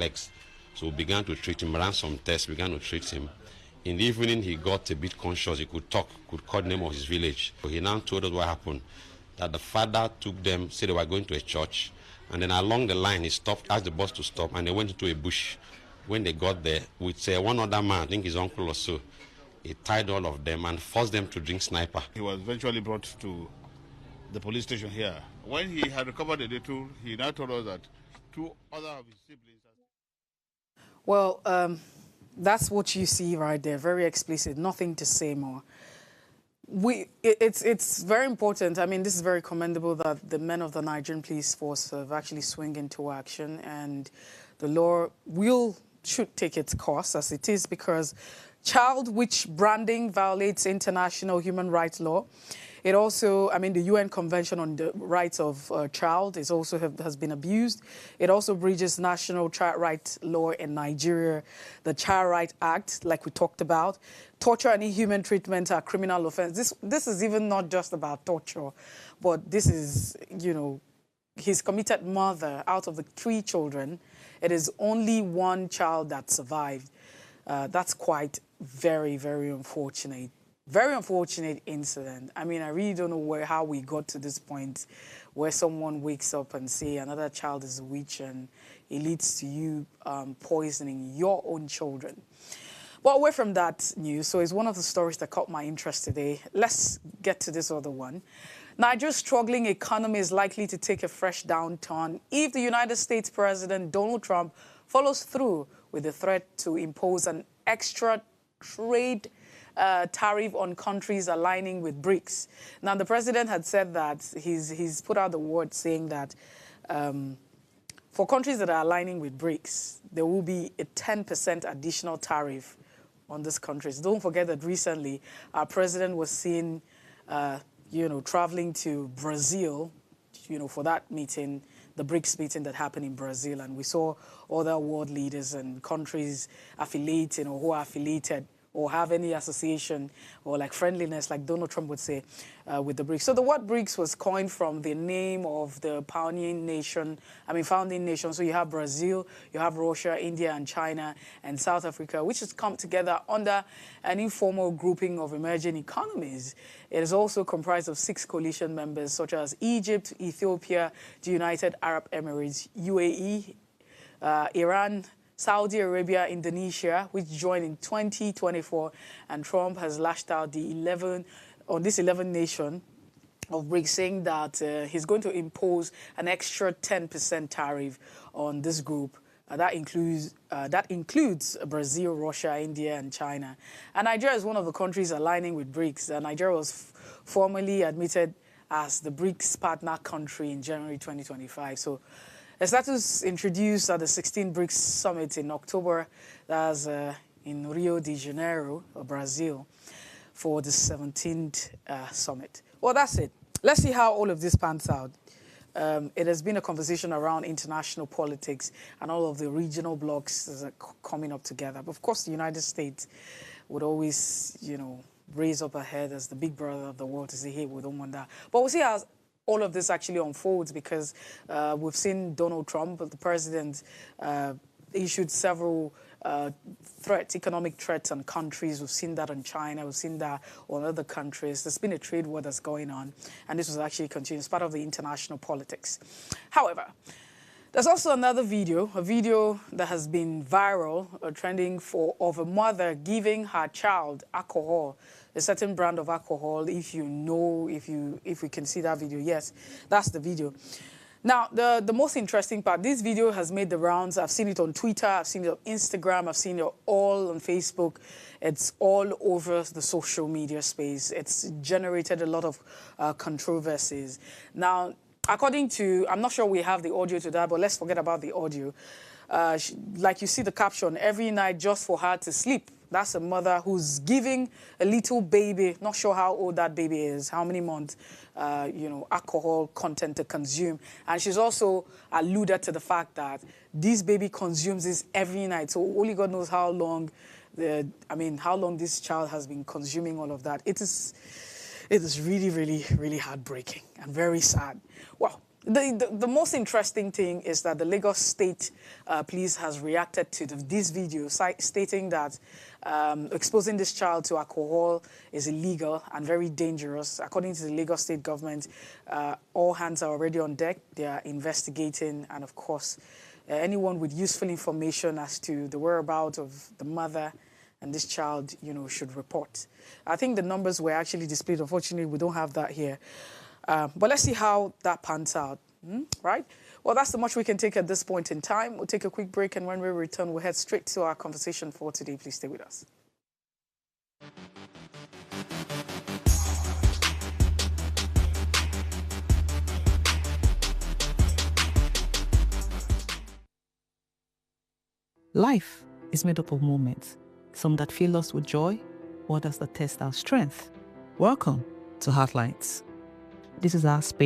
legs. So we began to treat him, ran some tests, began to treat him. In the evening, he got a bit conscious. He could talk, could call the name of his village. So he now told us what happened, that the father took them, said they were going to a church, and then along the line, he stopped, asked the bus to stop, and they went into a bush. When they got there, with one other man, I think his uncle or so, he tied all of them and forced them to drink sniper. He was eventually brought to the police station here. When he had recovered a little, he now told us that two other of his siblings... Well, that's what you see right there, very explicit, nothing to say more. It's very important. I mean, this is very commendable that the men of the Nigerian police force have actually swung into action, and the law should take its course as it is, because child witch branding violates international human rights law. It also, I mean, the UN Convention on the Rights of Child has been abused. It also breaches national child rights law in Nigeria, the Child Rights Act, like we talked about. Torture and inhuman treatment are criminal offense. This is even not just about torture, but this is, you know, his committed mother. Out of the 3 children, it is only 1 child that survived. That's quite very, very unfortunate. Very unfortunate incident. I mean, I really don't know how we got to this point where someone wakes up and say another child is a witch, and it leads to you poisoning your own children. But away from that news, so it's one of the stories that caught my interest today. Let's get to this other one. Nigeria's struggling economy is likely to take a fresh downturn if the United States President Donald Trump follows through with the threat to impose an extra trade tariff on countries aligning with BRICS. Now, the president had said that he's put out the word saying that for countries that are aligning with BRICS, there will be a 10% additional tariff on these countries. Don't forget that recently our president was seen, traveling to Brazil, for that meeting, the BRICS meeting that happened in Brazil, and we saw other world leaders and countries affiliating or who are affiliated or have any association or like friendliness, like Donald Trump would say, with the BRICS. So the word BRICS was coined from the name of the founding nation. So you have Brazil, you have Russia, India, and China, and South Africa, which has come together under an informal grouping of emerging economies. It is also comprised of 6 coalition members, such as Egypt, Ethiopia, the United Arab Emirates, UAE, Iran, Saudi Arabia, Indonesia, which joined in 2024, and Trump has lashed out this 11 nation of BRICS, saying that he's going to impose an extra 10% tariff on this group. That includes Brazil, Russia, India, and China. And Nigeria is one of the countries aligning with BRICS. Nigeria was formally admitted as the BRICS partner country in January 2025. So the status introduced at the 16th BRICS Summit in October, that's in Rio de Janeiro, Brazil, for the 17th summit. Well, that's it. Let's see how all of this pans out. It has been a conversation around international politics and all of the regional blocs that are coming up together. But of course, the United States would always, raise up ahead as the big brother of the world to say, hey, we don't want that. But we'll see how all of this actually unfolds, because we've seen Donald Trump, the president, issued several economic threats on countries. We've seen that on China. We've seen that on other countries. There's been a trade war that's going on, and this was actually continued as part of the international politics. However, there's also another video, a video that has been viral, trending of a mother giving her child alcohol, a certain brand of alcohol. If we can see that video, yes, that's the video. Now, the most interesting part, this video has made the rounds. I've seen it on Twitter, I've seen it on Instagram, I've seen it all on Facebook. It's all over the social media space. It's generated a lot of controversies. Now, according to, I'm not sure we have the audio to that, but let's forget about the audio. Like you see the caption, every night just for her to sleep. That's a mother who's giving a little baby, not sure how old that baby is, how many months, alcohol content to consume. And she's also alluded to the fact that this baby consumes this every night. So only God knows how long this child has been consuming all of that. It is really, really, really heartbreaking and very sad. Well, The most interesting thing is that the Lagos State Police has reacted to this video, stating that exposing this child to alcohol is illegal and very dangerous. According to the Lagos State government, all hands are already on deck. They are investigating, and of course, anyone with useful information as to the whereabouts of the mother and this child, should report. I think the numbers were actually displayed. Unfortunately, we don't have that here. But let's see how that pans out, right? Well, that's the much we can take at this point in time. We'll take a quick break, and when we return, we'll head straight to our conversation for today. Please stay with us. Life is made up of moments, some that fill us with joy, others that test our strength. Welcome to Heartlines. This is our space